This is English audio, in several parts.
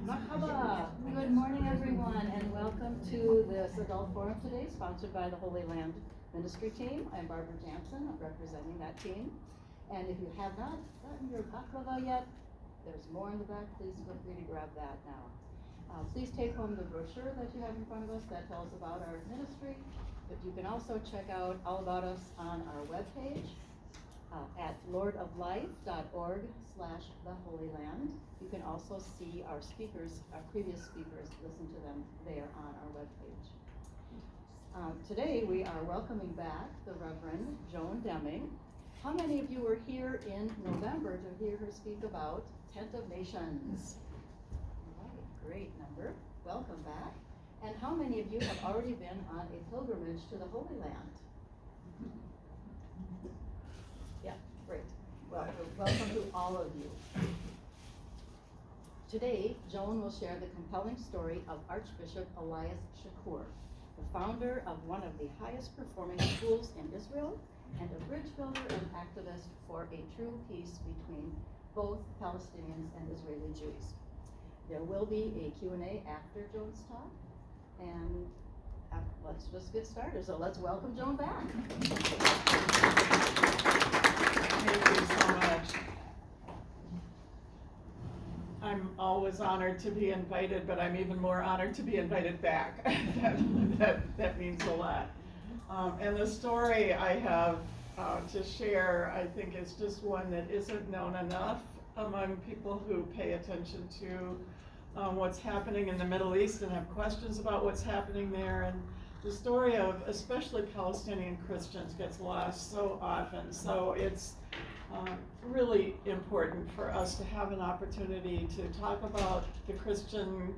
Marhaba. Good morning, everyone, and welcome to this adult forum today, sponsored by the Holy Land Ministry Team. I'm Barbara Jansen. I'm representing that team. And if you have not gotten your baklava yet, there's more in the back. Please feel free to grab that now. Please take home the brochure that you have in front of us that tells about our ministry. But you can also check out all about us on our webpage at lordoflife.org/theholyland. You can also see our speakers, our previous speakers, listen to them there on our webpage. Today we are welcoming back the Reverend Joan Deming. How many of you were here in November to hear her speak about Tent of Nations? All right, great number. Welcome back. And how many of you have already been on a pilgrimage to the Holy Land? Yeah, great. Well, welcome to all of you. Today, Joan will share the compelling story of Archbishop Elias Shakur, the founder of one of the highest performing schools in Israel and a bridge builder and activist for a true peace between both Palestinians and Israeli Jews. There will be a Q&A after Joan's talk, and let's just get started. So let's welcome Joan back. Thank you so much. I'm always honored to be invited, but I'm even more honored to be invited back. that means a lot. And the story I have to share, I think, is just one that isn't known enough among people who pay attention to what's happening in the Middle East and have questions about what's happening there. And the story of especially Palestinian Christians gets lost so often. So it's really important for us to have an opportunity to talk about the Christian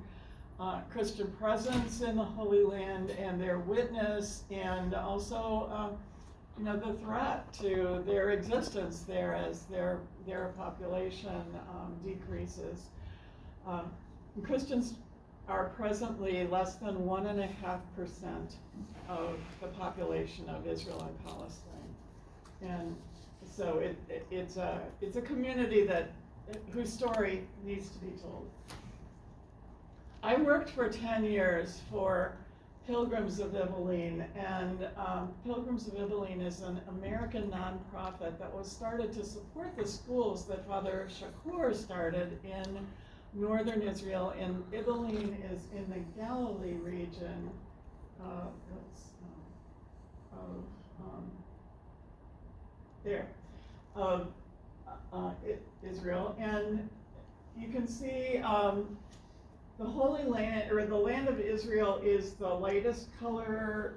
presence in the Holy Land and their witness, and also the threat to their existence there as their population decreases. Christians are presently less than 1.5% of the population of Israel and Palestine, and so it's a community whose story needs to be told. I worked for 10 years for Pilgrims of Ibelline, and Pilgrims of Ibelline is an American nonprofit that was started to support the schools that Father Shakur started in northern Israel, and Ibelline is in the Galilee region of Israel, and you can see the Holy Land, or the land of Israel, is the lightest color,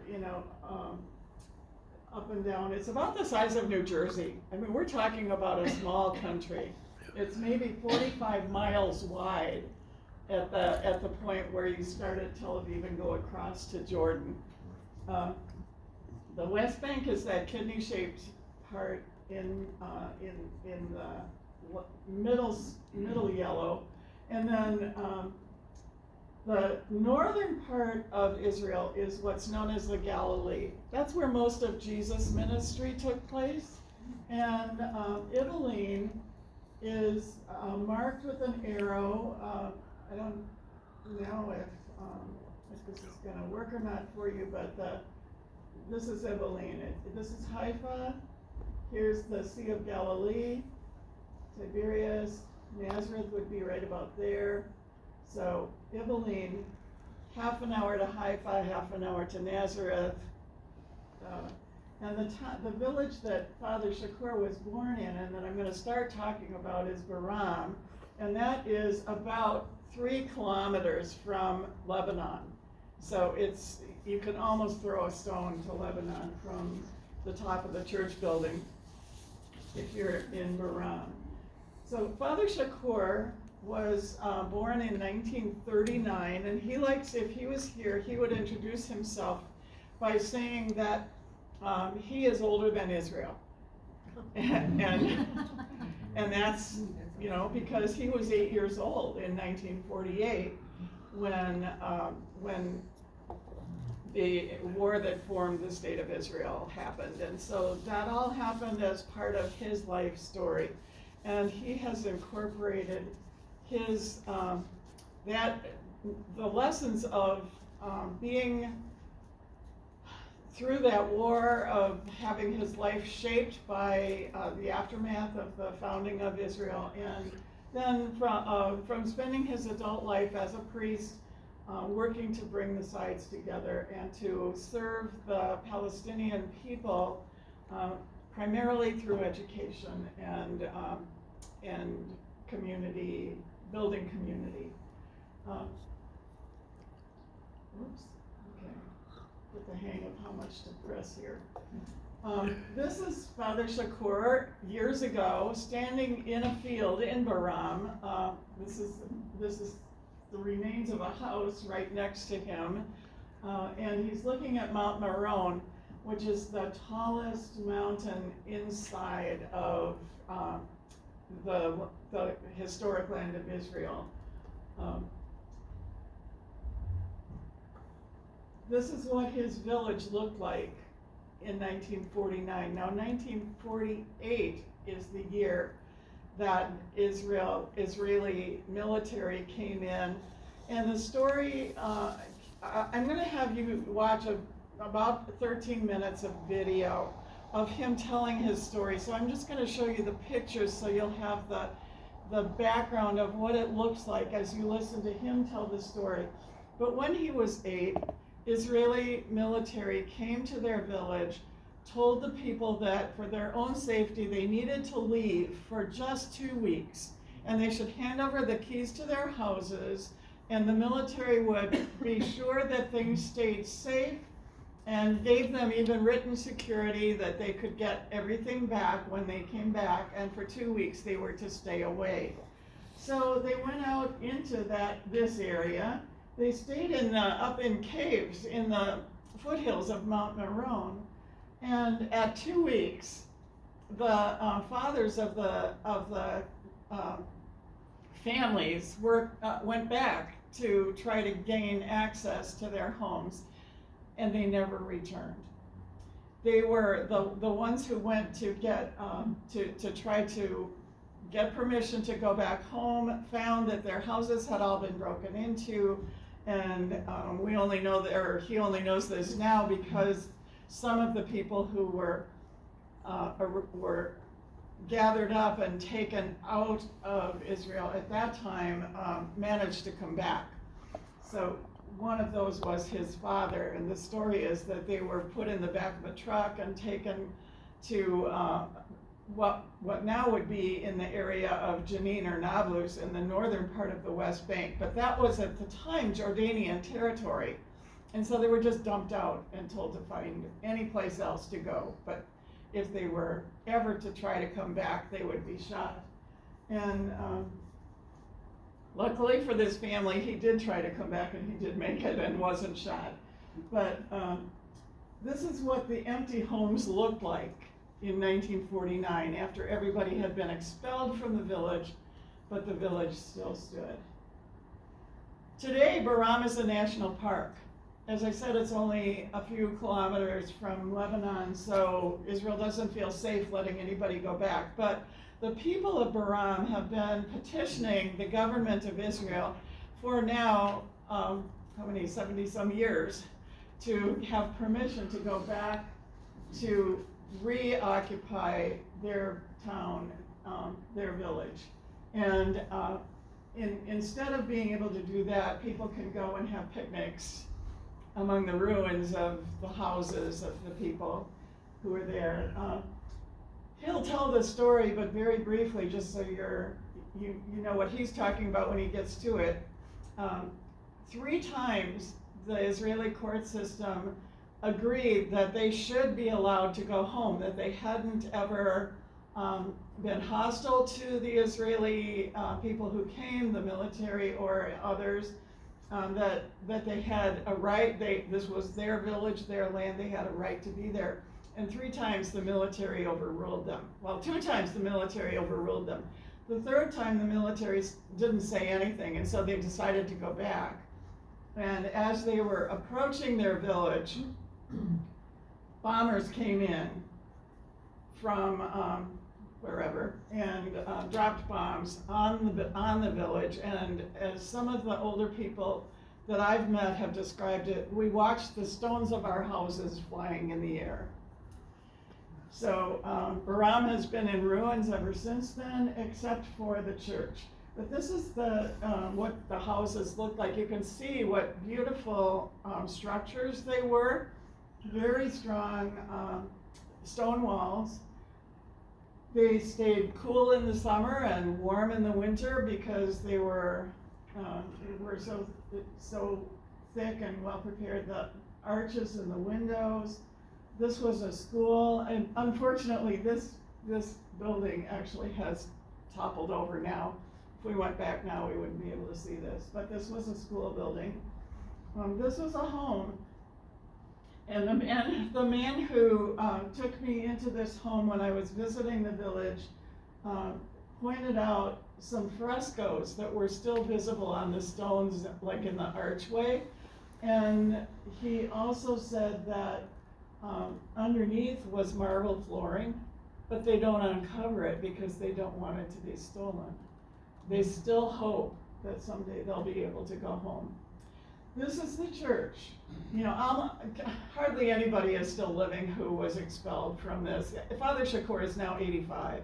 up and down. It's about the size of New Jersey. I mean, we're talking about a small country. It's maybe 45 miles wide at the point where you start at Tel Aviv and go across to Jordan. The West Bank is that kidney-shaped part in the middle yellow, and then the northern part of Israel is what's known as the Galilee. That's where most of Jesus' ministry took place, and Ibelline is marked with an arrow. I don't know if this is going to work or not for you, but this is Ibelline. This is Haifa. Here's the Sea of Galilee, Tiberias. Nazareth would be right about there. So Ibelline, half an hour to Haifa, half an hour to Nazareth. And the village that Father Shakur was born in, and that I'm going to start talking about, is Baram, and that is about 3 kilometers from Lebanon. So you can almost throw a stone to Lebanon from the top of the church building if you're in Baram. So Father Shakur was born in 1939, and if he was here, he would introduce himself by saying that he is older than Israel, and that's because he was 8 years old in 1948 when the war that formed the state of Israel happened, and so that all happened as part of his life story, and he has incorporated the lessons of being through that war, of having his life shaped by the aftermath of the founding of Israel, and then from spending his adult life as a priest, working to bring the sides together and to serve the Palestinian people primarily through education and community, building community. Oops, okay, get the hang of how much to press here. This is Father Shakur years ago, standing in a field in Baram. This is the remains of a house right next to him, and he's looking at Mount Meron, which is the tallest mountain inside of the historic land of Israel. This is what his village looked like in 1949. Now, 1948 is the year that Israeli military came in, and the story, I'm going to have you watch about 13 minutes of video of him telling his story. So I'm just going to show you the pictures so you'll have the background of what it looks like as you listen to him tell the story. But when he was 8, Israeli military came to their village, told the people that for their own safety they needed to leave for just 2 weeks, and they should hand over the keys to their houses, and the military would be sure that things stayed safe, and gave them even written security that they could get everything back when they came back, and for 2 weeks they were to stay away. So they went out into this area. They stayed up in caves in the foothills of Mount Meron, and at 2 weeks, the fathers of the families went back to try to gain access to their homes, and they never returned. They were the ones who went to get to try to get permission to go back home, found that their houses had all been broken into, and he only knows this now because some of the people who were gathered up and taken out of Israel at that time managed to come back. So one of those was his father, and the story is that they were put in the back of a truck and taken to what now would be in the area of Jenin or Nablus in the northern part of the West Bank, but that was at the time Jordanian territory, and so they were just dumped out and told to find any place else to go, but if they were ever to try to come back, they would be shot. And luckily for this family, he did try to come back, and he did make it and wasn't shot. But this is what the empty homes looked like in 1949, after everybody had been expelled from the village, but the village still stood. Today, Baram is a national park. As I said, it's only a few kilometers from Lebanon, so Israel doesn't feel safe letting anybody go back. But the people of Baram have been petitioning the government of Israel for now, 70-some years, to have permission to go back to reoccupy their town, their village. And instead of being able to do that, people can go and have picnics among the ruins of the houses of the people who are there. He'll tell the story, but very briefly, just so you know what he's talking about when he gets to it. 3 times the Israeli court system agreed that they should be allowed to go home, that they hadn't ever been hostile to the Israeli people who came, the military or others, that they had a right, this was their village, their land, they had a right to be there. And 3 times the military overruled them. Well, 2 times the military overruled them. The 3rd time the military didn't say anything, and so they decided to go back. And as they were approaching their village, bombers came in from wherever, and dropped bombs on the village. And as some of the older people that I've met have described it, we watched the stones of our houses flying in the air. So Baram has been in ruins ever since then, except for the church. But this is what the houses looked like. You can see what beautiful structures they were. Very strong stone walls. They stayed cool in the summer and warm in the winter because they were so thick and well prepared. The arches in the windows. This was a school, and unfortunately, this building actually has toppled over now. If we went back now, we wouldn't be able to see this. But this was a school building. This was a home. And the man who took me into this home when I was visiting the village pointed out some frescoes that were still visible on the stones, like in the archway. And he also said that underneath was marble flooring, but they don't uncover it because they don't want it to be stolen. They still hope that someday they'll be able to go home. This is the church. You know, hardly anybody is still living who was expelled from this. Father Shakur is now 85,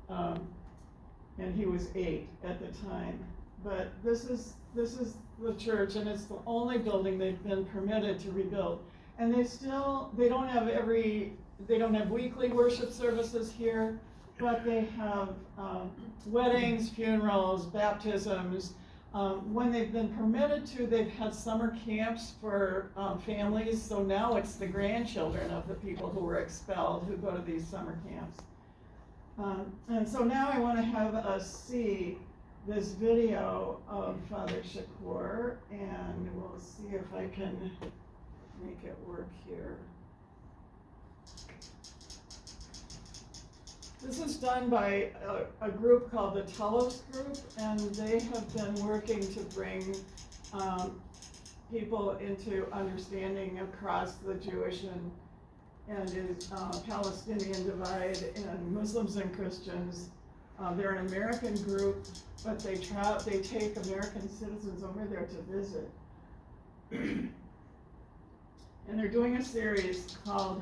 and he was 8 at the time. But this is the church, and it's the only building they've been permitted to rebuild. And they don't have weekly worship services here, but they have weddings, funerals, baptisms. When they've been permitted to, they've had summer camps for families, so now it's the grandchildren of the people who were expelled who go to these summer camps. And so now I want to have us see this video of Father Shakur, and we'll see if I can make it work here. This is done by a group called the Telos Group, and they have been working to bring people into understanding across the Jewish and Palestinian divide, and Muslims and Christians. They're an American group, but they take American citizens over there to visit. And they're doing a series called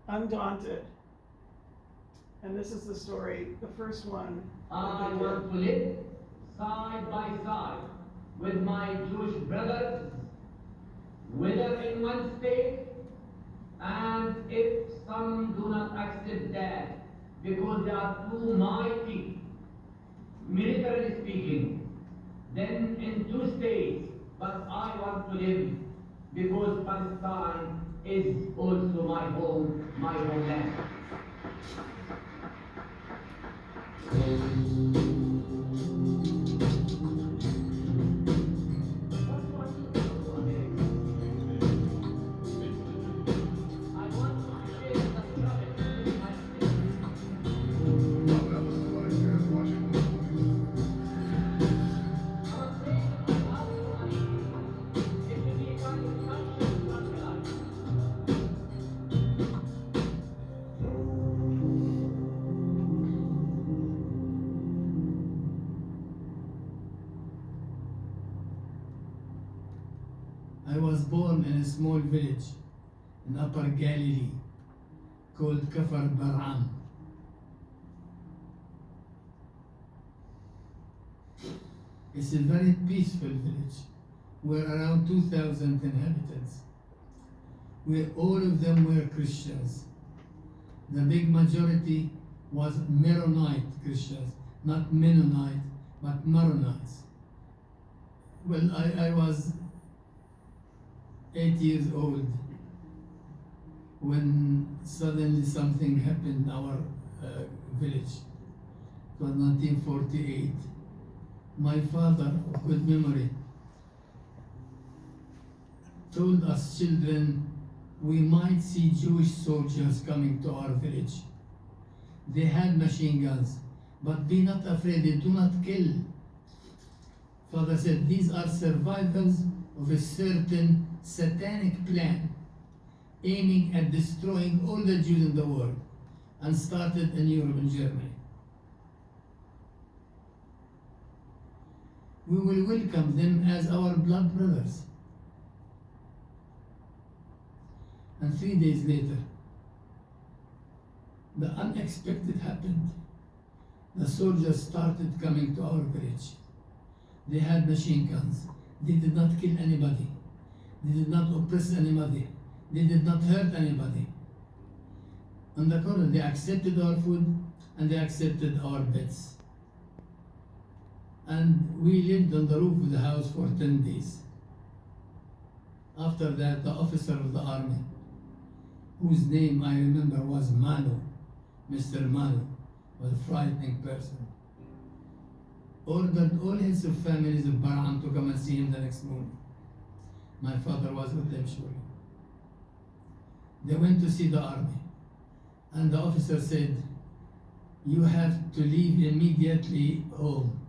Undaunted. And this is the story, the first one. I want to live side by side with my Jewish brothers, whether in one state, and if some do not accept that because they are too mighty, militarily speaking, then in 2 states, but I want to live because Palestine is also my home, my homeland. I was born in a small village in Upper Galilee called Kafar Baram. It's a very peaceful village. We're around 2,000 inhabitants. All of them were Christians. The big majority was Maronite Christians, not Mennonite, but Maronites. Well, I was 8 years old when suddenly something happened in our village. It was 1948. My father, of good memory, told us children we might see Jewish soldiers coming to our village. They had machine guns, but be not afraid, they do not kill. Father said, these are survivors of a certain satanic plan aiming at destroying all the Jews in the world, and started in Europe and Germany. We will welcome them as our blood brothers. And 3 days later, the unexpected happened. The soldiers started coming to our village. They had machine guns. They did not kill anybody. They did not oppress anybody. They did not hurt anybody. On the contrary, they accepted our food and they accepted our beds. And we lived on the roof of the house for 10 days. After that, the officer of the army, whose name I remember was Manu, Mr. Manu, was a frightening person, ordered all his families of Barham to come and see him the next morning. My father was with them surely. They went to see the army, and the officer said, "You have to leave immediately home.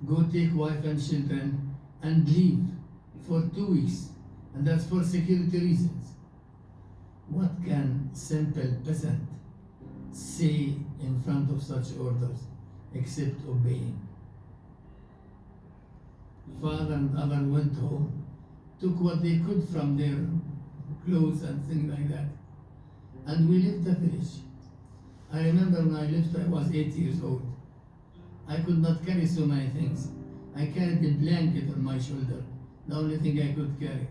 Go take wife and children and leave for 2 weeks, and that's for security reasons." What can simple peasant say in front of such orders except obeying? Father and other went home, took what they could from their clothes and things like that, and we left the village. I remember when I left, I was 8 years old. I could not carry so many things. I carried a blanket on my shoulder, the only thing I could carry.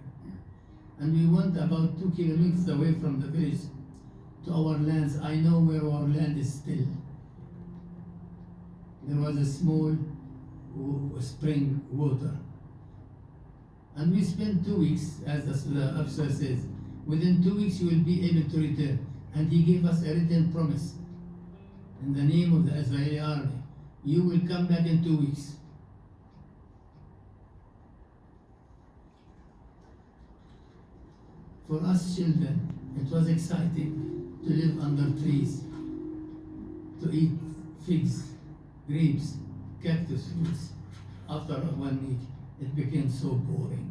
And we went about 2 kilometers away from the village to our lands. I know where our land is still. There was a small spring water. And we spent 2 weeks, as the officer says. Within 2 weeks you will be able to return. And he gave us a written promise. In the name of the Israeli army, you will come back in 2 weeks. For us children, it was exciting to live under trees, to eat figs, grapes, cactus fruits. After 1 week, it became so boring.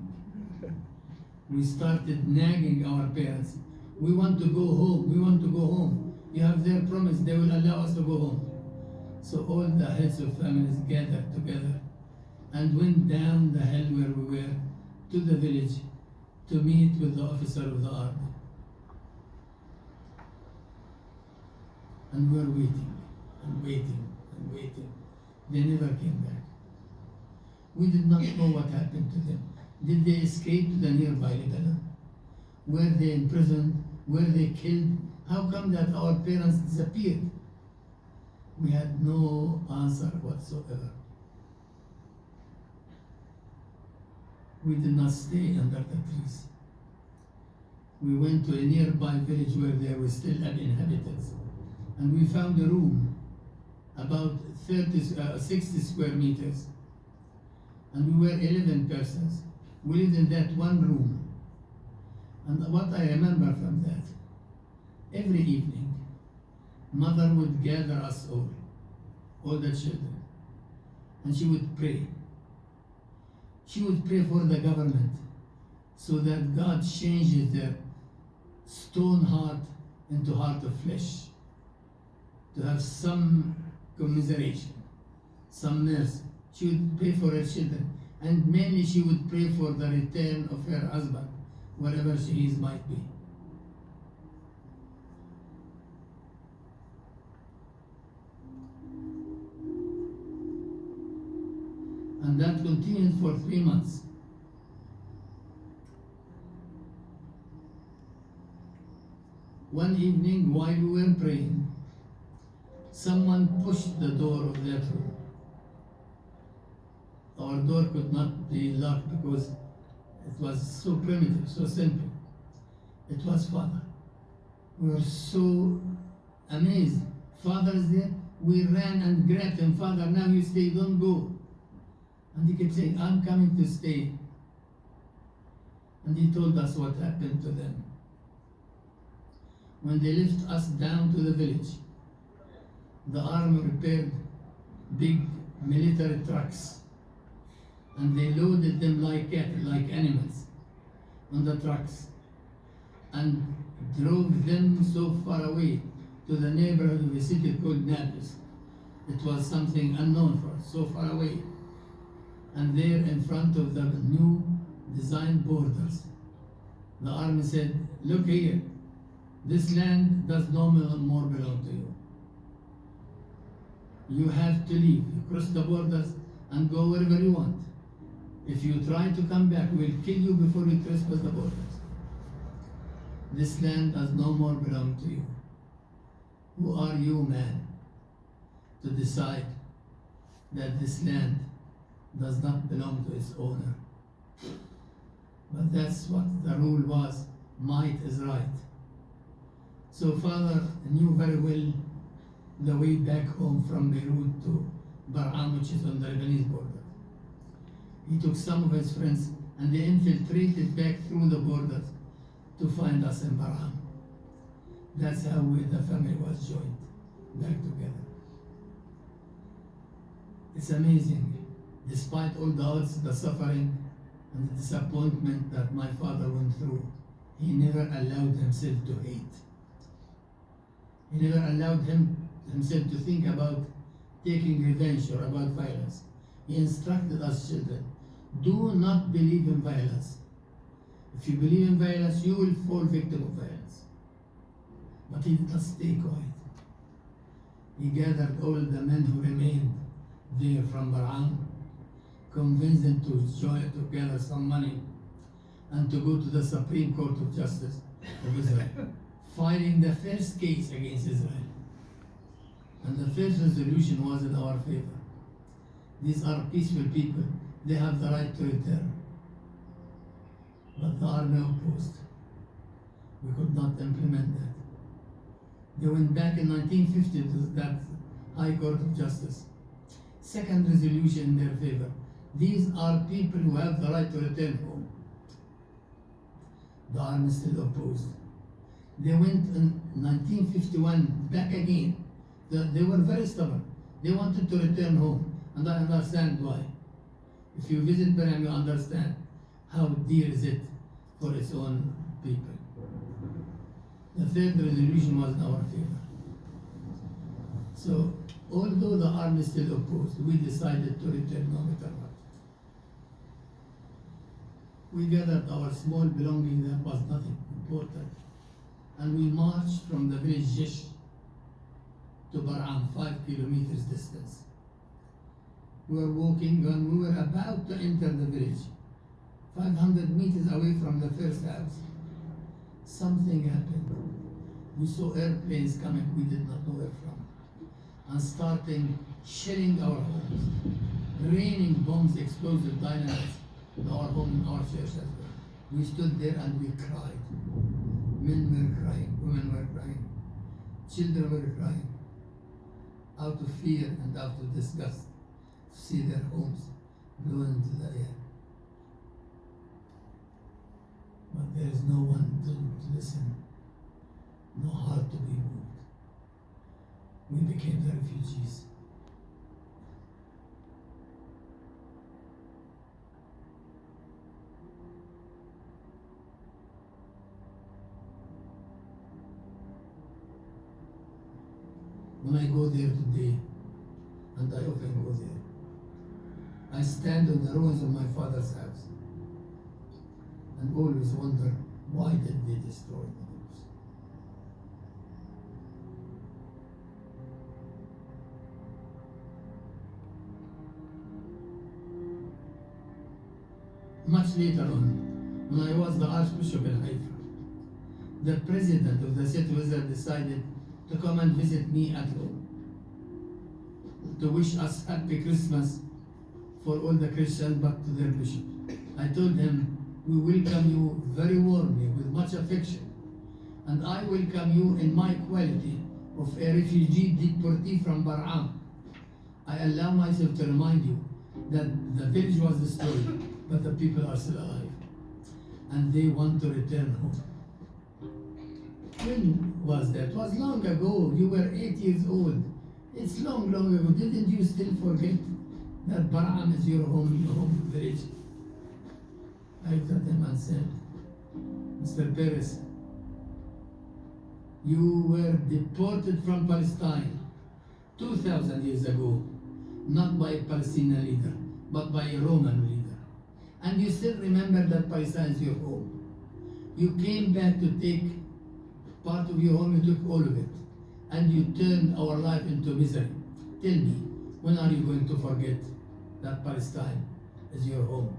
We started nagging our parents. We want to go home, we want to go home. You have their promise, they will allow us to go home. So all the heads of families gathered together and went down the hill where we were to the village to meet with the officer of the army. And we were waiting and waiting and waiting. They never came back. We did not know what happened to them. Did they escape to the nearby Lebanon? Were they imprisoned? Were they killed? How come that our parents disappeared? We had no answer whatsoever. We did not stay under the trees. We went to a nearby village where there were still inhabitants, and we found a room about 60 square meters, and we were 11 persons. We lived in that one room. And what I remember from that, every evening, mother would gather us all the children, and she would pray. She would pray for the government so that God changes their stone heart into heart of flesh, to have some commiseration, some mercy. She would pray for her children, and mainly she would pray for the return of her husband, wherever he might be. And that continued for 3 months. One evening, while we were praying, someone pushed the door of that room. Our door could not be locked because it was so primitive, so simple. It was Father. We were so amazed. Father is there. We ran and grabbed him. Father, now you stay, don't go. And he kept saying, I'm coming to stay. And he told us what happened to them. When they lifted us down to the village, the army prepared big military trucks, and they loaded them like cattle, like animals, on the trucks. and drove them so far away to the neighborhood of a city called Naples. It was something unknown for us, so far away. And there in front of the new designed borders, the army said, look here, this land does no more belong to you. You have to leave. You cross the borders and go wherever you want. If you try to come back, we'll kill you before you trespass the borders. This land does no more belong to you. Who are you, man, to decide that this land does not belong to its owner? But that's what the rule was. Might is right. So father knew very well the way back home from Beirut to Bar'am, which is on the Lebanese border. He took some of his friends and they infiltrated back through the borders to find us in Bar'am. That's how the family was joined back together. It's amazing. Despite all the odds, the suffering, and the disappointment that my father went through, he never allowed himself to hate. He never allowed himself to think about taking revenge or about violence. He instructed us children, do not believe in violence. If you believe in violence, you will fall victim of violence. But he did not stay quiet. He gathered all the men who remained there from Bar'am, convinced them to gather some money and to go to the Supreme Court of Justice of Israel, filing the first case against Israel. And the first resolution was in our favor. These are peaceful people. They have the right to return. But the army opposed. We could not implement that. They went back in 1950 to that High Court of Justice. Second resolution in their favor. These are people who have the right to return home. The army still opposed. They went in 1951 back again. They were very stubborn. They wanted to return home, and I understand why. If you visit Beram, you understand how dear is it for its own people. The third resolution was in our favor. So, although the army still opposed, we decided to return no matter what. We gathered our small belongings, that was nothing important, and we marched from the village Jesh to Bar'am, 5 kilometers distance. We were walking and we were about to enter the village, 500 meters away from the first house. Something happened. We saw airplanes coming, we did not know where from, and starting shelling our homes, raining bombs, explosive dynamites in our home, in our church as well. We stood there and we cried. Men were crying, women were crying, children were crying, out of fear and out of disgust to see their homes blown into the air. But there is no one to listen, no heart to be moved. We became the refugees. When I go there today, and I often go there, I stand on the ruins of my father's house and always wonder, why did they destroy the house? Much later on, when I was the Archbishop in Haifa, the president of the city of Israel decided to come and visit me at home, to wish us happy Christmas for all the Christians, but to their bishop. I told him, we welcome you very warmly, with much affection, and I welcome you in my quality of a refugee deportee from Bar'am. I allow myself to remind you that the village was destroyed, but the people are still alive, and they want to return home. When was that? It was long ago. You were 8 years old. It's long, long ago. Didn't you still forget that Bar'am is your home village? I looked at him and said, Mr. Perez, You were deported from Palestine 2,000 years ago, not by a Palestinian leader, but by a Roman leader. And you still remember that Palestine is your home. You came back to take part of your home, you took all of it, and you turned our life into misery. Tell me, when are you going to forget that Palestine is your home?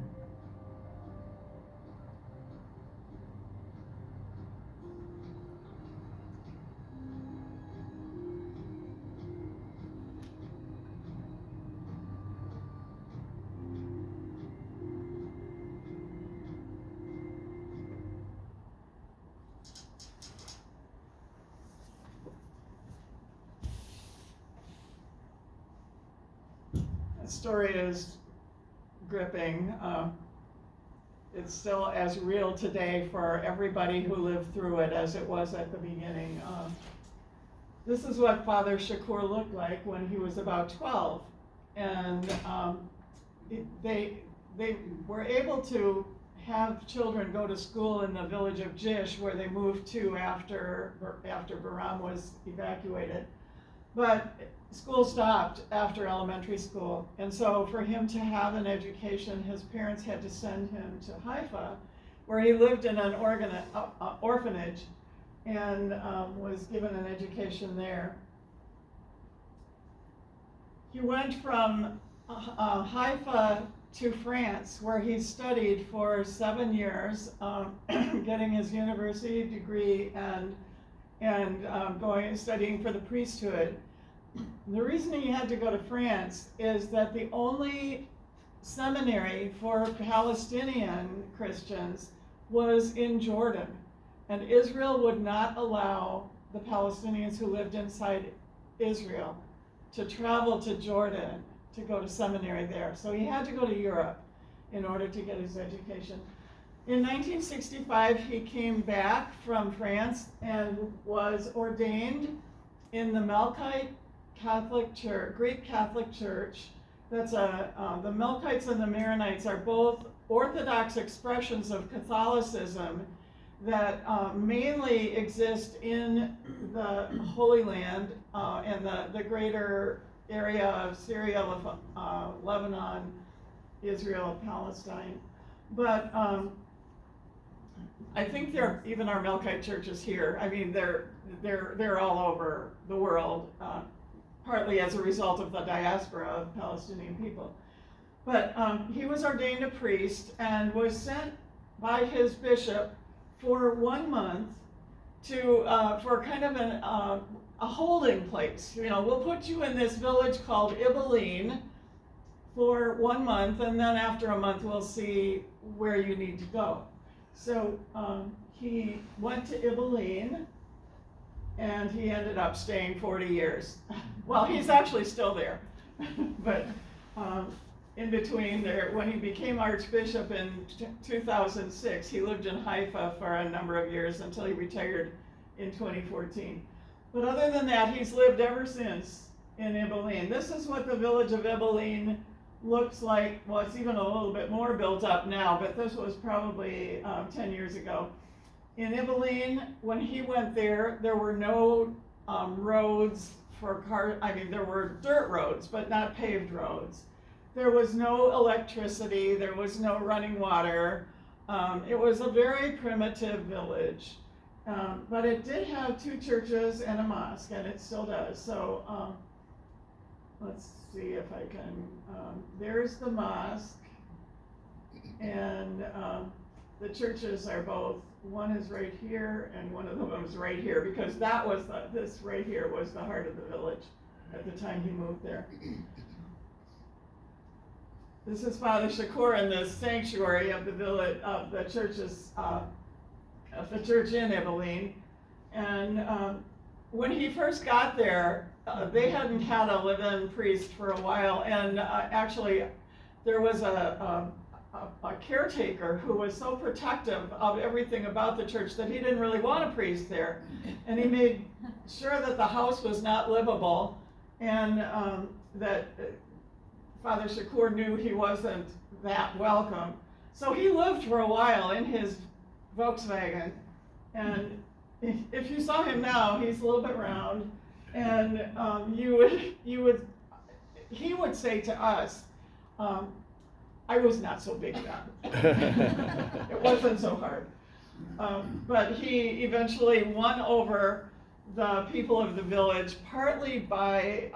The story is gripping. It's still as real today for everybody who lived through it as it was at the beginning. This is what Father Shakur looked like when he was about 12. And they were able to have children go to school in the village of Jish, where they moved to after Baram was evacuated. But school stopped after elementary school, and so for him to have an education, his parents had to send him to Haifa, where he lived in an orphanage and was given an education there. He went from Haifa to France, where he studied for 7 years, getting his university degree and studying for the priesthood. The reason he had to go to France is that the only seminary for Palestinian Christians was in Jordan, and Israel would not allow the Palestinians who lived inside Israel to travel to Jordan to go to seminary there. So he had to go to Europe in order to get his education. In 1965, he came back from France and was ordained in the Melkite Catholic Church, Greek Catholic Church. That's the Melkites and the Maronites are both Orthodox expressions of Catholicism that mainly exist in the Holy Land and the greater area of Syria, Lebanon, Israel, Palestine. But I think even our Melkite churches here. I mean, they're all over the world. Partly as a result of the diaspora of Palestinian people. But he was ordained a priest and was sent by his bishop for 1 month to for kind of a holding place. You know, we'll put you in this village called Ibilin for 1 month, and then after a month we'll see where you need to go. So he went to Ibilin, and he ended up staying 40 years. Well, he's actually still there. But in between there, when he became Archbishop in 2006, he lived in Haifa for a number of years until he retired in 2014. But other than that, he's lived ever since in Ibilin. This is what the village of Ibilin looks like. Well, it's even a little bit more built up now, but this was probably 10 years ago. In Ibilin, when he went there, there were no roads for cars. I mean, there were dirt roads, but not paved roads. There was no electricity. There was no running water. It was a very primitive village. But it did have 2 churches and a mosque, and it still does. So let's see if I can. There's the mosque, and the churches are both. One is right here, and one of them is right here, because that was this right here was the heart of the village at the time he moved there. This is Father Shakur in the sanctuary of the village of the churches of the church in Ibilin, and when he first got there, they hadn't had a live-in priest for a while, and actually there was a caretaker who was so protective of everything about the church that he didn't really want a priest there. And he made sure that the house was not livable, and that Father Shakur knew he wasn't that welcome. So he lived for a while in his Volkswagen, and if you saw him now, he's a little bit round, and he would say to us, I was not so big then. It wasn't so hard. But he eventually won over the people of the village, partly by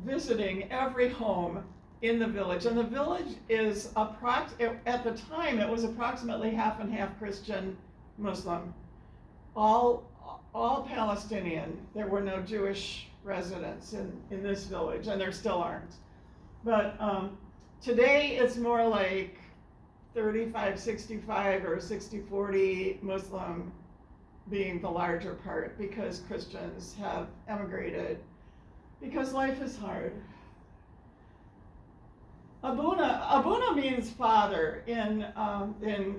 visiting every home in the village. And the village is at the time, it was approximately half and half Christian, Muslim, all Palestinian. There were no Jewish residents in this village, and there still aren't. But today it's more like 35-65 or 60-40 Muslim being the larger part, because Christians have emigrated because life is hard. Abuna means father in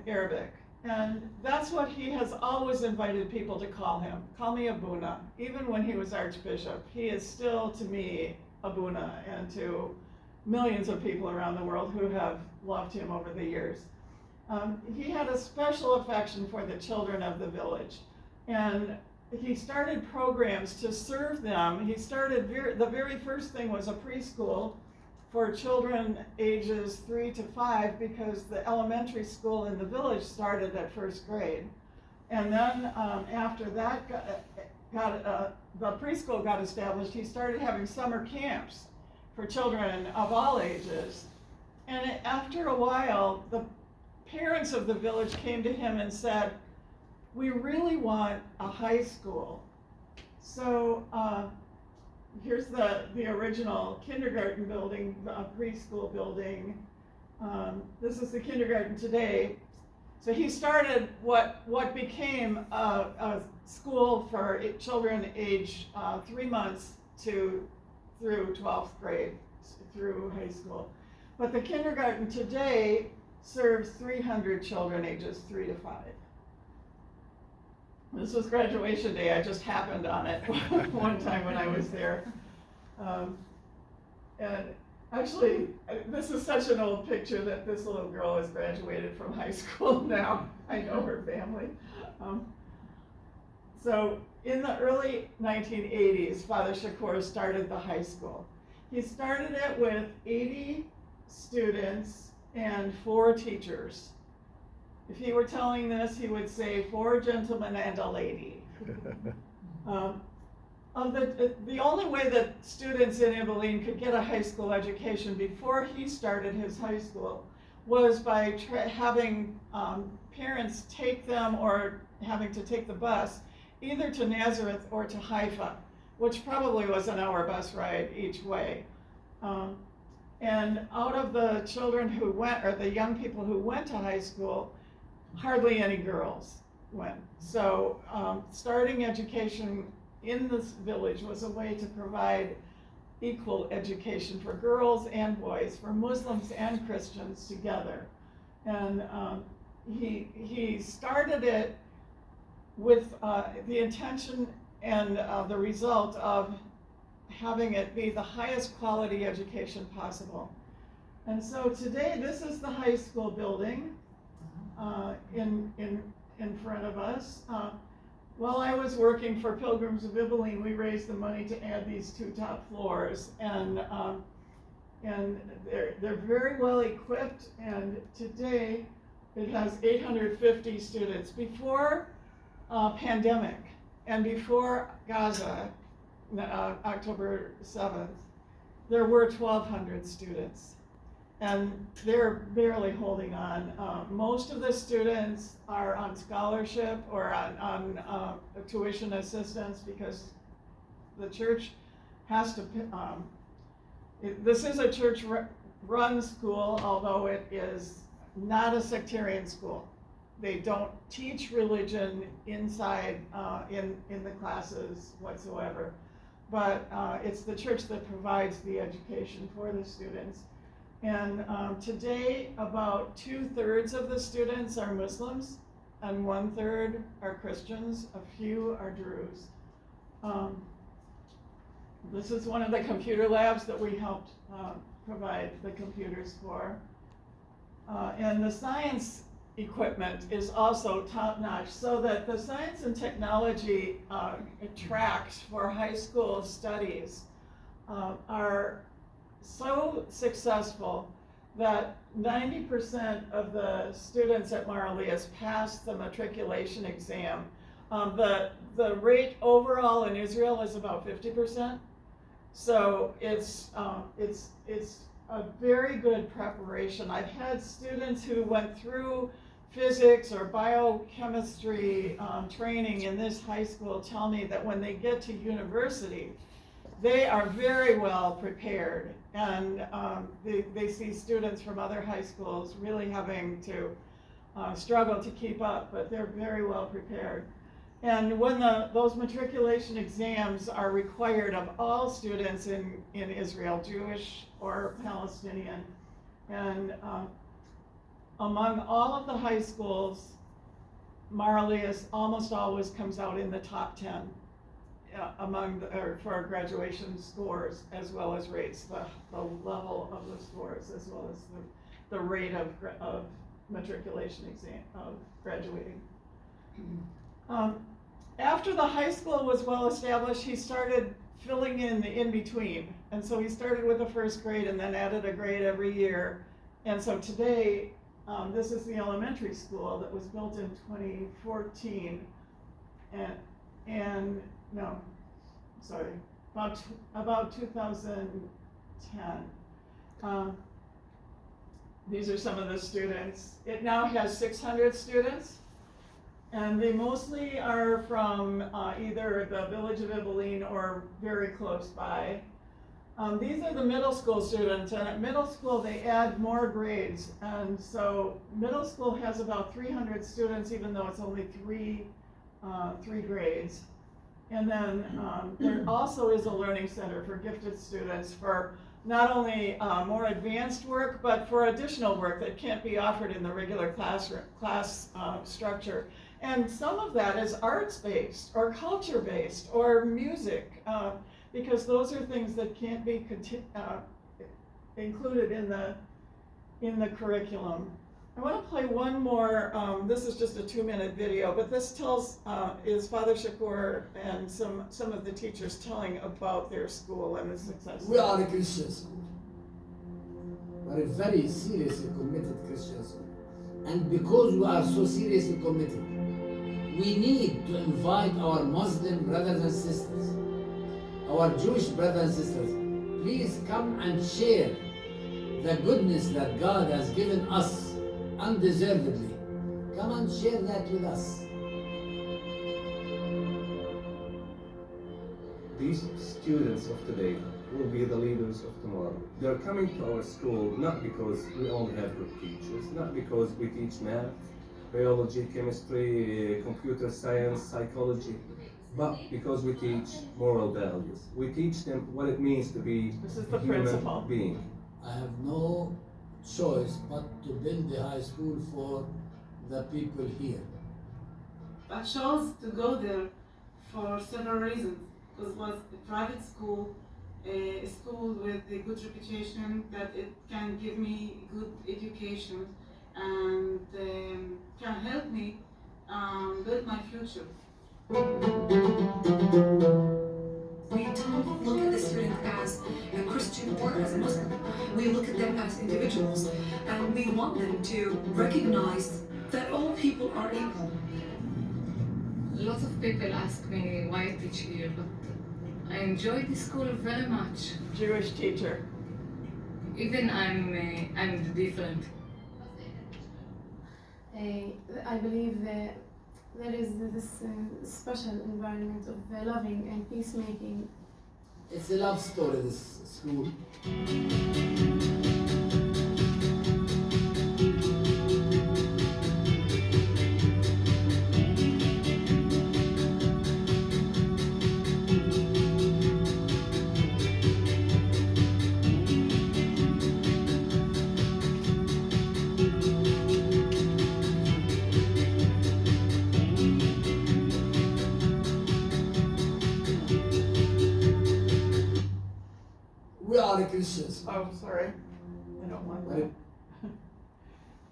Arabic, and that's what he has always invited people to call him. Call me Abuna. Even when he was Archbishop, he is still to me Abuna, and to millions of people around the world who have loved him over the years. He had a special affection for the children of the village, and he started programs to serve them. He started, the very first thing was a preschool for children ages 3 to 5, because the elementary school in the village started at first grade. And then after that the preschool got established, he started having summer camps for children of all ages. And after a while, the parents of the village came to him and said, we really want a high school. So here's the original kindergarten building, a preschool building. This is the kindergarten today. So he started what became a school for children age 3 months through 12th grade, through high school. But the kindergarten today serves 300 children ages 3 to 5. This was graduation day. I just happened on it one time when I was there. And actually, this is such an old picture that this little girl has graduated from high school now. I know her family. So in the early 1980s, Father Shakur started the high school. He started it with 80 students and 4 teachers. If he were telling this, he would say 4 gentlemen and a lady. The only way that students in Abilene could get a high school education before he started his high school was by having parents take them, or having to take the bus either to Nazareth or to Haifa, which probably was an hour bus ride each way. And out of the children who went, or the young people who went to high school, hardly any girls went. So starting education in this village was a way to provide equal education for girls and boys, for Muslims and Christians together. And he started it with the intention and the result of having it be the highest quality education possible. And so today, this is the high school building in front of us. While I was working for Pilgrims of Abilene, we raised the money to add these 2 top floors, and they're very well equipped. And today, it has 850 students. Before pandemic and before Gaza, October 7th, there were 1,200 students, and they're barely holding on. Most of the students are on scholarship or on tuition assistance, because the church has to, this is a church-run school, although it is not a sectarian school. They don't teach religion inside in the classes whatsoever. But it's the church that provides the education for the students. And today, about 2/3 of the students are Muslims, and 1/3 are Christians. A few are Druze. This is one of the computer labs that we helped provide the computers for. And the science equipment is also top-notch, so that the science and technology tracks for high school studies are so successful that 90% of the students at Mar Elias pass the matriculation exam. The rate overall in Israel is about 50%. So it's a very good preparation. I've had students who went through physics or biochemistry training in this high school tell me that when they get to university, they are very well prepared, and they see students from other high schools really having to struggle to keep up, but they're very well prepared. And when those matriculation exams are required of all students in Israel, Jewish or Palestinian, and among all of the high schools, Mar Elias almost always comes out in the top 10 for graduation scores, as well as rates, the level of the scores, as well as the rate of matriculation exam, of graduating. After the high school was well established, he started filling in the in-between. And so he started with the first grade and then added a grade every year. And so today, this is the elementary school that was built in 2014. About 2010. These are some of the students. It now has 600 students. And they mostly are from either the village of Ibeline or very close by. These are the middle school students, and at middle school they add more grades. And so middle school has about 300 students, even though it's only three grades. And then there also is a learning center for gifted students for not only more advanced work, but for additional work that can't be offered in the regular class structure. And some of that is arts-based or culture-based or music, because those are things that can't be included in the curriculum. I want to play one more. This is just a 2-minute video, but this is Father Shakur and some of the teachers telling about their school and the success. We are a Christian school. We are a very seriously committed Christian school. And because we are so seriously committed, we need to invite our Muslim brothers and sisters, our Jewish brothers and sisters, please come and share the goodness that God has given us undeservedly. Come and share that with us. These students of today will be the leaders of tomorrow. They're coming to our school not because we only have good teachers, not because we teach math, biology, chemistry, computer science, psychology, but because we teach moral values. We teach them what it means to be a human being. I have no choice but to build the high school for the people here. I chose to go there for several reasons, because it was a private school, a school with a good reputation, that it can give me good education and can help me build my future. We don't look at the student as a Christian or as a Muslim. We look at them as individuals, and we want them to recognize that all people are equal. Lots of people ask me why I teach here, but I enjoy this school very much. Jewish teacher. Even I'm different. I believe that there is this special environment of loving and peacemaking. It's a love story, this school. We are a Christian school. Oh, sorry. I don't want that.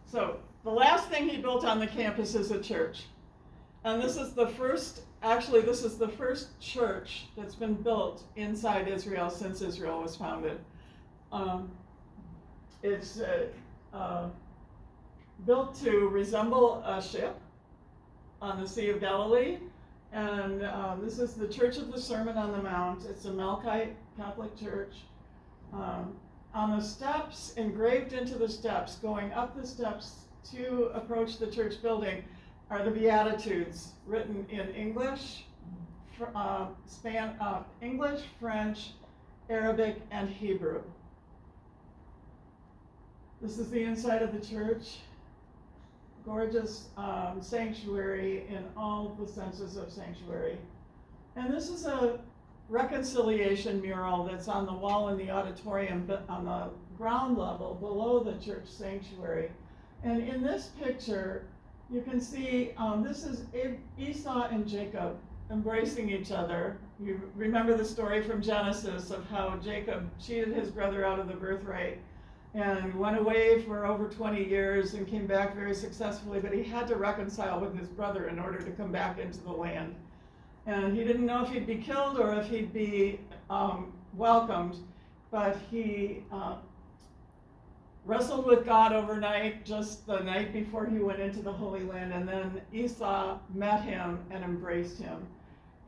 So The last thing he built on the campus is a church. And this is the first church that's been built inside Israel since Israel was founded. It's built to resemble a ship on the Sea of Galilee. And this is the Church of the Sermon on the Mount. It's a Melkite Catholic church. On the steps, engraved into the steps, going up the steps to approach the church building, are the Beatitudes, written in English, English, French, Arabic, and Hebrew. This is the inside of the church. Gorgeous sanctuary in all the senses of sanctuary. And this is a reconciliation mural that's on the wall in the auditorium, but on the ground level below the church sanctuary. And in this picture, you can see this is Esau and Jacob embracing each other. You remember the story from Genesis of how Jacob cheated his brother out of the birthright and went away for over 20 years and came back very successfully, but he had to reconcile with his brother in order to come back into the land. And he didn't know if he'd be killed or if he'd be welcomed, but he wrestled with God overnight, just the night before he went into the Holy Land, and then Esau met him and embraced him.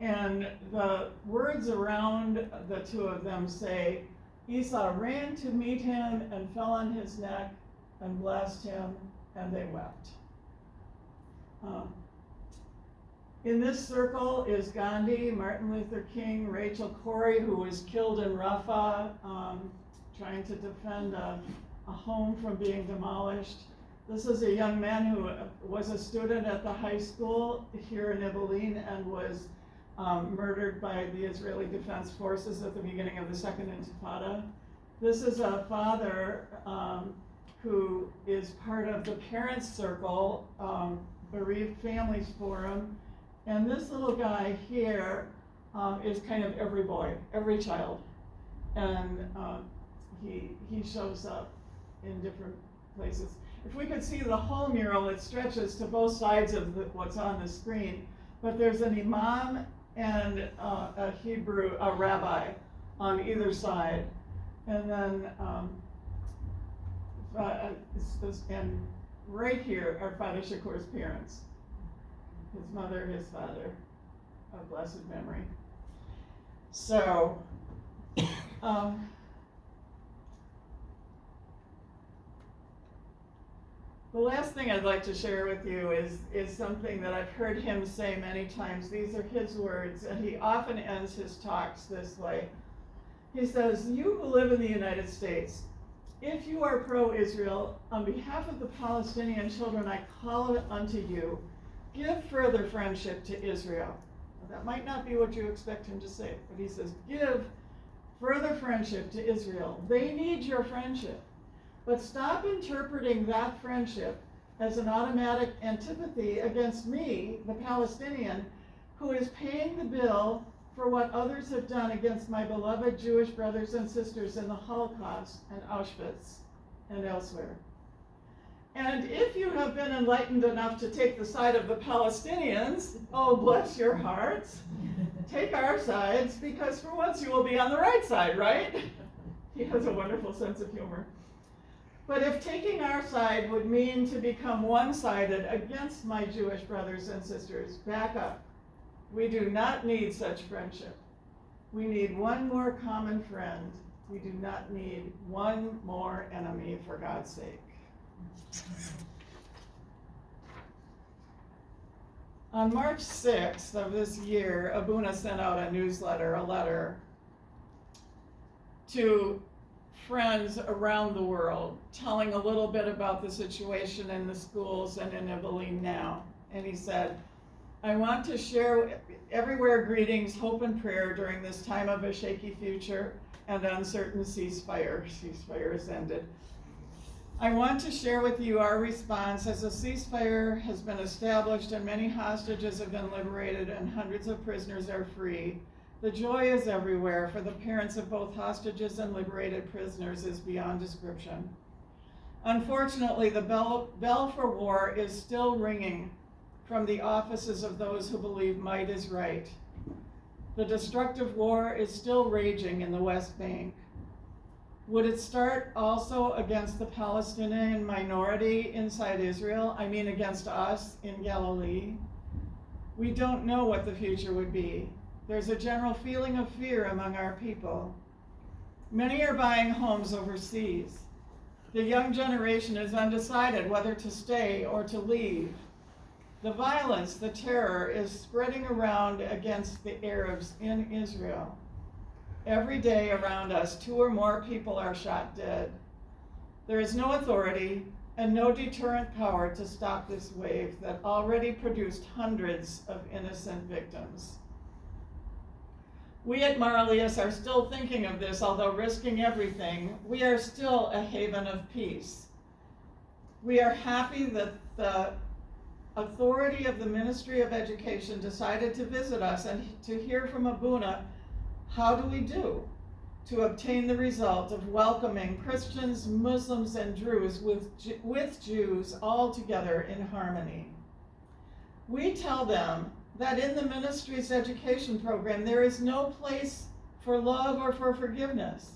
And the words around the two of them say, Esau ran to meet him and fell on his neck and blessed him, and they wept. In this circle is Gandhi, Martin Luther King, Rachel Corrie, who was killed in Rafah, trying to defend a home from being demolished. This is a young man who was a student at the high school here in Ibilin and was murdered by the Israeli Defense Forces at the beginning of the Second Intifada. This is a father who is part of the Parents Circle, Bereaved Families Forum, and this little guy here is kind of every boy, every child, and he shows up in different places. If we could see the whole mural, it stretches to both sides of what's on the screen, but there's an imam and a rabbi on either side. And then, and right here are Father Shakur's parents, his mother, his father, of blessed memory. So, the last thing I'd like to share with you is something that I've heard him say many times. These are his words, and he often ends his talks this way. He says, "You who live in the United States, if you are pro-Israel, on behalf of the Palestinian children, I call it unto you, give further friendship to Israel." Now, that might not be what you expect him to say, but he says, give further friendship to Israel. They need your friendship. But stop interpreting that friendship as an automatic antipathy against me, the Palestinian, who is paying the bill for what others have done against my beloved Jewish brothers and sisters in the Holocaust and Auschwitz and elsewhere. And if you have been enlightened enough to take the side of the Palestinians, oh, bless your hearts, take our sides, because for once you will be on the right side, right? He has a wonderful sense of humor. But if taking our side would mean to become one-sided against my Jewish brothers and sisters, back up. We do not need such friendship. We need one more common friend. We do not need one more enemy, for God's sake. On March 6th of this year, Abuna sent out a letter to friends around the world, telling a little bit about the situation in the schools and in Ibilin now. And he said, I want to share everywhere greetings, hope, and prayer during this time of a shaky future and uncertain ceasefire. Ceasefire is ended. I want to share with you our response as a ceasefire has been established and many hostages have been liberated and hundreds of prisoners are free. The joy is everywhere, for the parents of both hostages and liberated prisoners is beyond description. Unfortunately, the bell for war is still ringing from the offices of those who believe might is right. The destructive war is still raging in the West Bank. Would it start also against the Palestinian minority inside Israel? I mean, against us in Galilee? We don't know what the future would be. There's a general feeling of fear among our people. Many are buying homes overseas. The young generation is undecided whether to stay or to leave. The violence, the terror, is spreading around against the Arabs in Israel. Every day around us, 2 or more people are shot dead. There is no authority and no deterrent power to stop this wave that already produced hundreds of innocent victims. We at Marlius are still thinking of this, although risking everything. We are still a haven of peace. We are happy that the authority of the Ministry of Education decided to visit us and to hear from Abuna. How do we do to obtain the result of welcoming Christians, Muslims, and Druze with Jews all together in harmony? We tell them that in the ministry's education program there is no place for love or for forgiveness.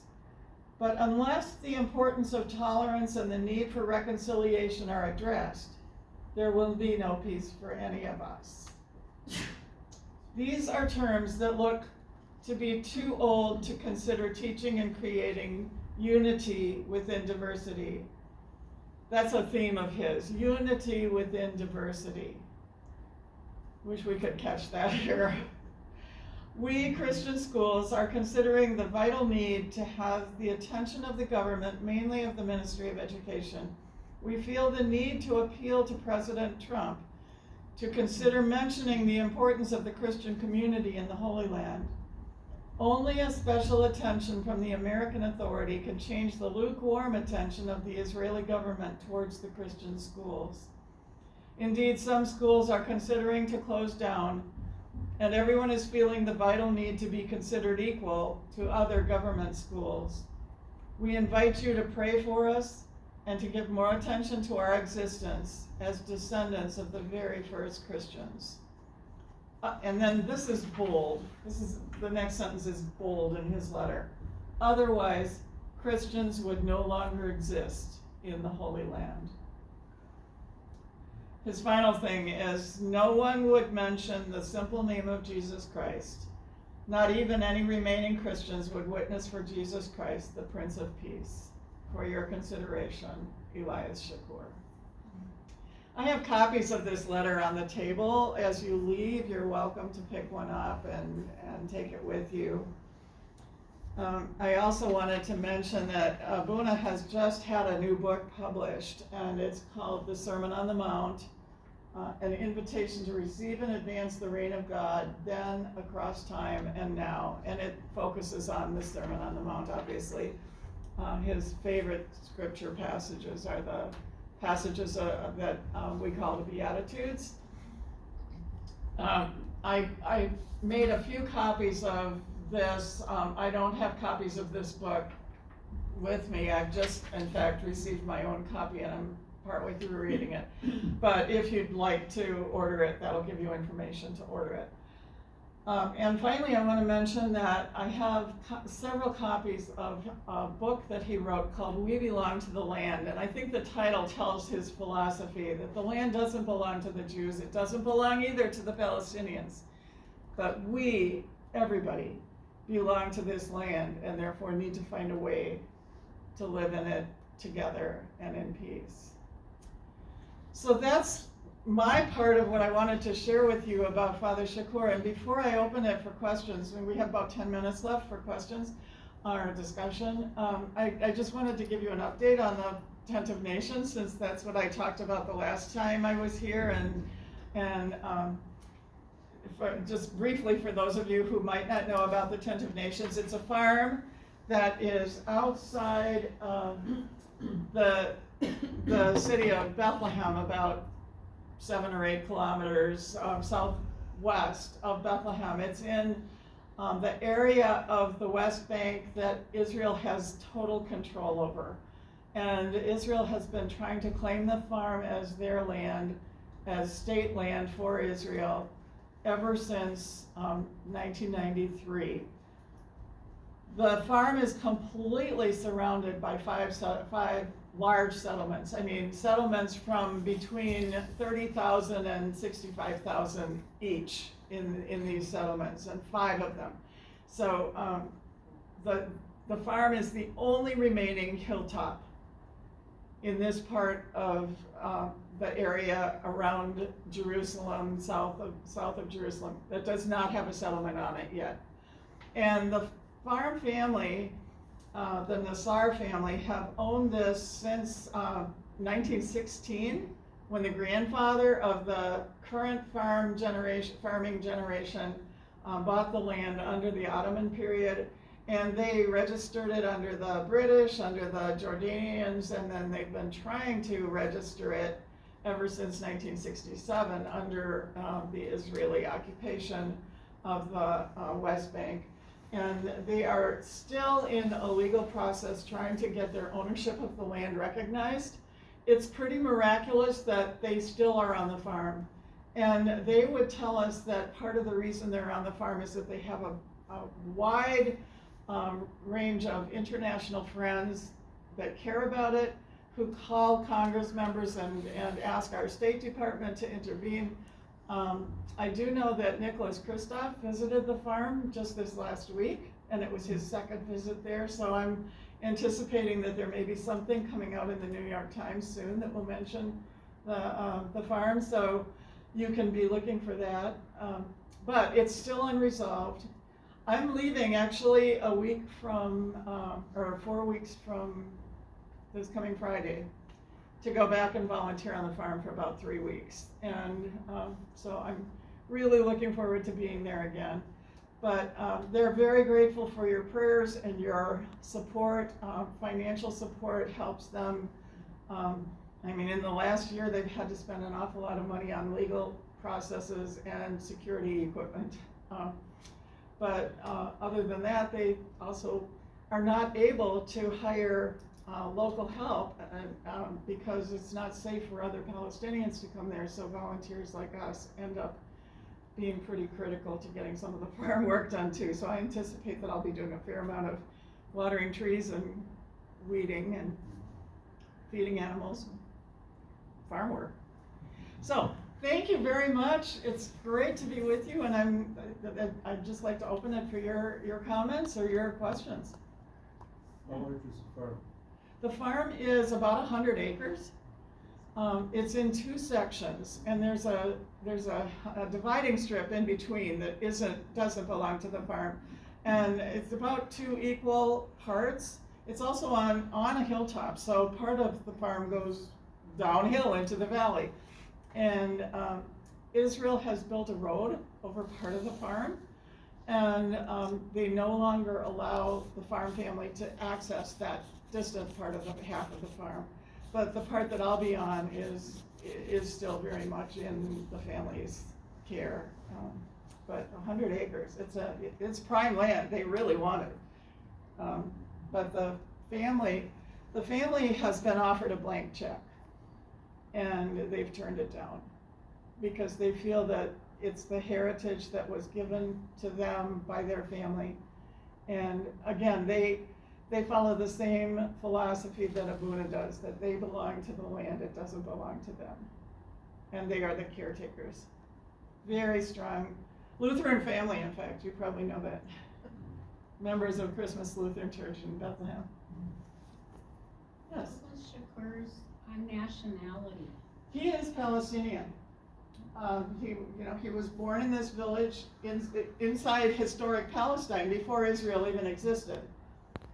But unless the importance of tolerance and the need for reconciliation are addressed, there will be no peace for any of us. These are terms that look to be too old to consider teaching and creating unity within diversity. That's a theme of his, unity within diversity. Wish we could catch that here. We Christian schools are considering the vital need to have the attention of the government, mainly of the Ministry of Education. We feel the need to appeal to President Trump to consider mentioning the importance of the Christian community in the Holy Land. Only a special attention from the American authority can change the lukewarm attention of the Israeli government towards the Christian schools. Indeed, some schools are considering to close down, and everyone is feeling the vital need to be considered equal to other government schools. We invite you to pray for us and to give more attention to our existence as descendants of the very first Christians. And then this is bold. The next sentence is bold in his letter. Otherwise, Christians would no longer exist in the Holy Land. His final thing is, no one would mention the simple name of Jesus Christ. Not even any remaining Christians would witness for Jesus Christ, the Prince of Peace. For your consideration, Elias Shakur. I have copies of this letter on the table. As you leave, you're welcome to pick one up and take it with you. I also wanted to mention that Abuna has just had a new book published, and it's called The Sermon on the Mount, an invitation to receive and advance the reign of God, then, across time, and now. And it focuses on the Sermon on the Mount, obviously. His favorite scripture passages are the passages that we call the Beatitudes. I made a few copies of this. I don't have copies of this book with me. I've just, in fact, received my own copy, and I'm partway through reading it. But if you'd like to order it, that'll give you information to order it. And finally, I want to mention that I have several copies of a book that he wrote called We Belong to the Land. And I think the title tells his philosophy that the land doesn't belong to the Jews. It doesn't belong either to the Palestinians. But we, everybody, belong to this land and therefore need to find a way to live in it together and in peace. So that's my part of what I wanted to share with you about Father Shakur. And before I open it for questions, and we have about 10 minutes left for questions or discussion, I just wanted to give you an update on the Tent of Nations, since that's what I talked about the last time I was here. And just briefly, for those of you who might not know about the Tent of Nations, it's a farm that is outside the city of Bethlehem, about 7 or 8 kilometers southwest of Bethlehem. It's in the area of the West Bank that Israel has total control over. And Israel has been trying to claim the farm as their land, as state land for Israel, ever since 1993. The farm is completely surrounded by five large settlements. I mean, settlements from between 30,000 and 65,000 each in these settlements, and 5 of them. So the farm is the only remaining hilltop in this part of the area around Jerusalem, south of Jerusalem, that does not have a settlement on it yet. And the farm family, the Nassar family, have owned this since 1916, when the grandfather of the current farming generation bought the land under the Ottoman period, and they registered it under the British, under the Jordanians, and then they've been trying to register it ever since 1967 under the Israeli occupation of the West Bank. And they are still in a legal process trying to get their ownership of the land recognized. It's pretty miraculous that they still are on the farm. And they would tell us that part of the reason they're on the farm is that they have a wide range of international friends that care about it, who call Congress members and ask our State Department to intervene. I do know that Nicholas Kristof visited the farm just this last week, and it was his second visit there, so I'm anticipating that there may be something coming out in the New York Times soon that will mention the farm, so you can be looking for that. But it's still unresolved. I'm leaving actually a week from, or 4 weeks from this coming Friday, to go back and volunteer on the farm for about 3 weeks. And so I'm really looking forward to being there again. But they're very grateful for your prayers and your support. Financial support helps them. I mean, in the last year, they've had to spend an awful lot of money on legal processes and security equipment. But other than that, they also are not able to hire local help because it's not safe for other Palestinians to come there, so volunteers like us end up being pretty critical to getting some of the farm work done too. So I anticipate that I'll be doing a fair amount of watering trees and weeding and feeding animals, farm work. So thank you very much. It's great to be with you, and I'd just like to open it for your comments or your questions. How large is the farm? The farm is about 100 acres. It's in 2 sections, and there's a dividing strip in between that doesn't belong to the farm, and it's about 2 equal parts. It's also on a hilltop, so part of the farm goes downhill into the valley, and Israel has built a road over part of the farm, and they no longer allow the farm family to access that distant part of the half of the farm. But the part that I'll be on is still very much in the family's care. But 100 acres, it's prime land. They really want it. But the family has been offered a blank check, and they've turned it down because they feel that it's the heritage that was given to them by their family. And again, they follow the same philosophy that Abuna does, that they belong to the land, it doesn't belong to them. And they are the caretakers. Very strong Lutheran family, in fact, you probably know that. Members of Christmas Lutheran Church in Bethlehem. Yes? What was Shakur's nationality? He is Palestinian. He was born in this village inside historic Palestine before Israel even existed.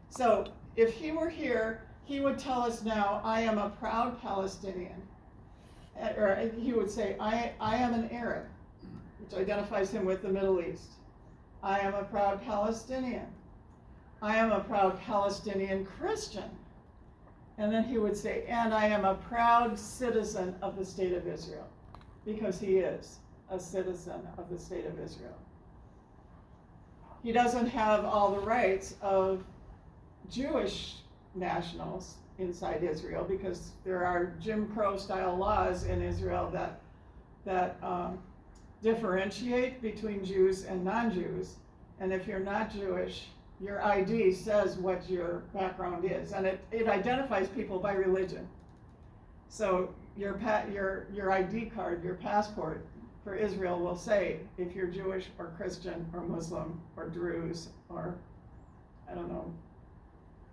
So if he were here, he would tell us now, I am a proud Palestinian. Or he would say, I am an Arab, which identifies him with the Middle East. I am a proud Palestinian. I am a proud Palestinian Christian. And then he would say, and I am a proud citizen of the State of Israel, because he is a citizen of the State of Israel. He doesn't have all the rights of Jewish nationals inside Israel, because there are Jim Crow style laws in Israel that differentiate between Jews and non-Jews. And if you're not Jewish, your ID says what your background is, and it identifies people by religion. So your ID card, your passport for Israel will say if you're Jewish or Christian or Muslim or Druze or I don't know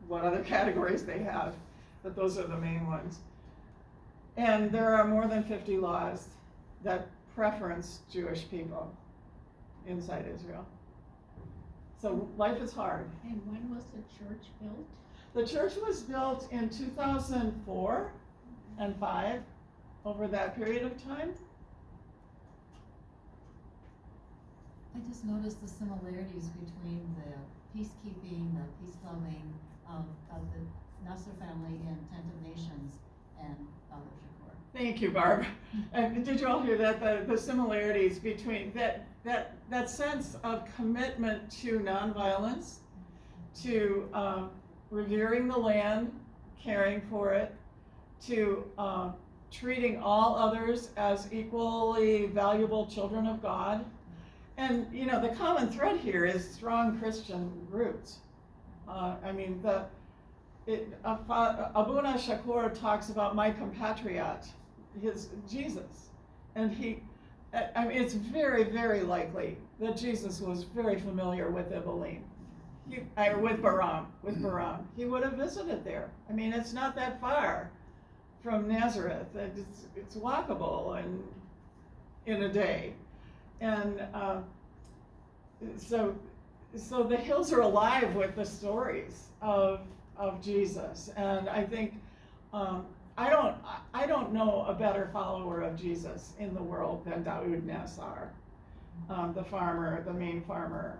what other categories they have, but those are the main ones. And there are more than 50 laws that preference Jewish people inside Israel. So life is hard. And when was the church built? The church was built in 2004 and 5, over that period of time. I just noticed the similarities between the peacekeeping, the peace-loving of the Nasser family in Tent of Nations and Father Shakur. Thank you, Barb. Did you all hear that? The similarities between that sense of commitment to nonviolence, to revering the land, caring for it, to treating all others as equally valuable children of God. And, you know, the common thread here is strong Christian roots. I mean, Abuna Shakur talks about my compatriot, his Jesus. And I mean, it's very, very likely that Jesus was very familiar with Ibalim, with Baram. He would have visited there. I mean, it's not that far from Nazareth. It's walkable in a day. And so the hills are alive with the stories of Jesus. And I think I don't know a better follower of Jesus in the world than Daoud Nassar, the main farmer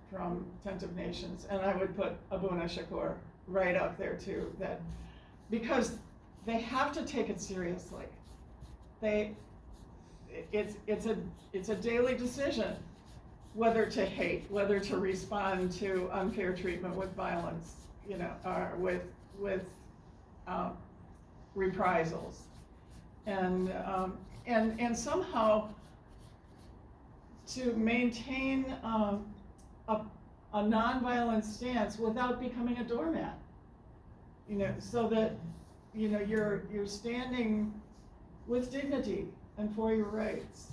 from Tent of Nations. And I would put Abuna Shakur right up there too, because they have to take it seriously. It's a daily decision whether to hate, whether to respond to unfair treatment with violence, you know, or with reprisals, and somehow to maintain a nonviolent stance without becoming a doormat, you know, so that, you know, you're standing with dignity and for your rights.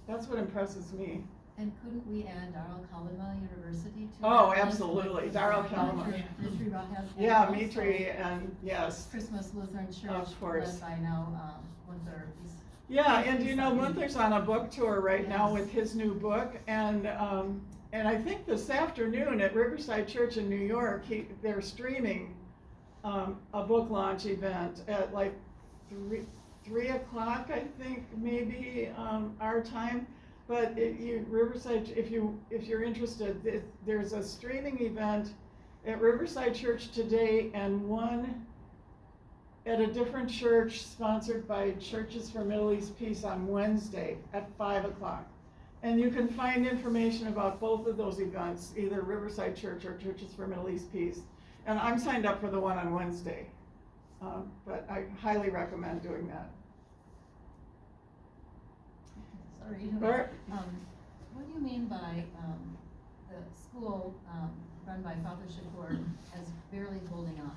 That's what impresses me. And couldn't we add Darul Kalima University to Oh, that list absolutely, with Darul Kalima. Mitri Rahab, Yeah, and Mitri, also and yes. Christmas Lutheran Church, Of course. led by now Gunther. Yeah, and you know, Gunther's on a book tour right now Yes. with his new book, and I think this afternoon at Riverside Church in New York, they're streaming a book launch event at like 3 o'clock, I think, maybe our time. But Riverside, if you're interested, there's a streaming event at Riverside Church today, and one at a different church sponsored by Churches for Middle East Peace on Wednesday at 5 o'clock. And you can find information about both of those events, either Riverside Church or Churches for Middle East Peace. And I'm signed up for the one on Wednesday, but I highly recommend doing that. Sorry. Or- What do you mean by the school run by Father Shakur as barely holding on?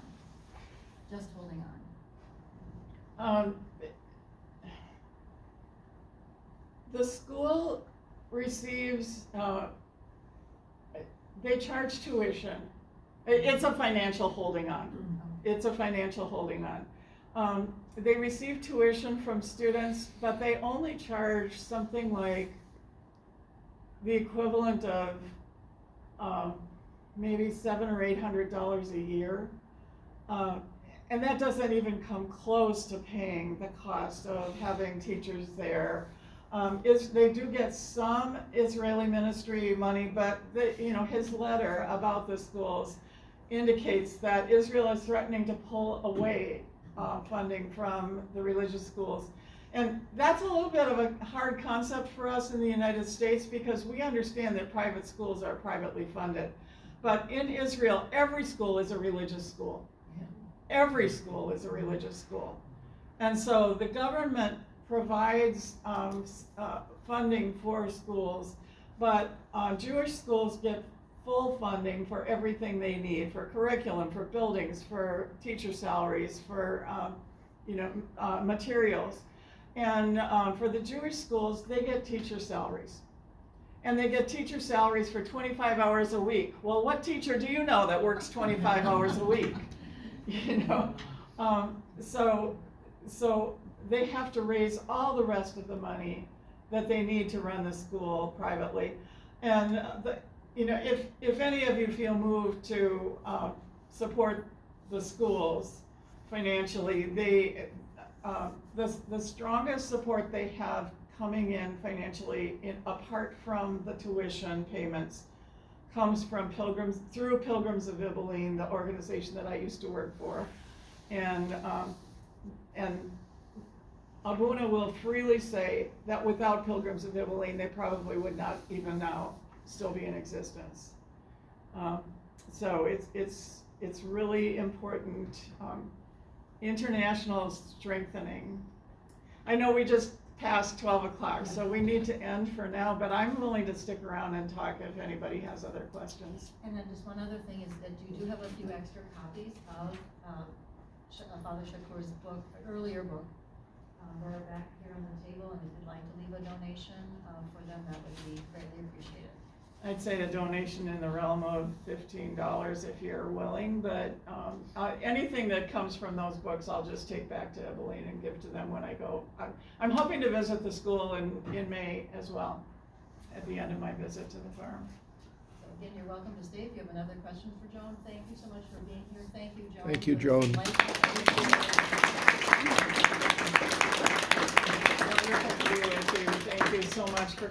Just holding on? The school receives, they charge tuition. It's a financial holding on. It's a financial holding on. They receive tuition from students, but they only charge something like the equivalent of maybe $700 or $800 a year. And that doesn't even come close to paying the cost of having teachers there. They do get some Israeli ministry money, but his letter about the schools indicates that Israel is threatening to pull away funding from the religious schools. And that's a little bit of a hard concept for us in the United States, because we understand that private schools are privately funded. But in Israel, every school is a religious school. Every school is a religious school. And so the government provides funding for schools, but Jewish schools get full funding for everything they need, for curriculum, for buildings, for teacher salaries, for materials. And for the Jewish schools, they get teacher salaries. And they get teacher salaries for 25 hours a week. Well, what teacher do you know that works 25 hours a week? So they have to raise all the rest of the money that they need to run the school privately. And if any of you feel moved to support the schools financially, the strongest support they have coming in financially, apart from the tuition payments, comes from through Pilgrims of Ibelin, the organization that I used to work for. And Abuna will freely say that without Pilgrims of Ibelin, they probably would not even now still be in existence. So it's really important. International strengthening. I know we just past 12 o'clock, so we need to end for now, but I'm willing to stick around and talk if anybody has other questions. And then just one other thing is that you do have a few extra copies of Father Shakur's book, earlier book. They're back here on the table, and if you'd like to leave a donation for them, that would be greatly appreciated. I'd say a donation in the realm of $15 if you're willing, but anything that comes from those books, I'll just take back to Eveline and give to them when I go. I'm hoping to visit the school in May as well, at the end of my visit to the farm. So again, you're welcome to stay if you have another question for Joan. Thank you so much for being here. Thank you, Joan. Thank you, Joan. Thank you so much for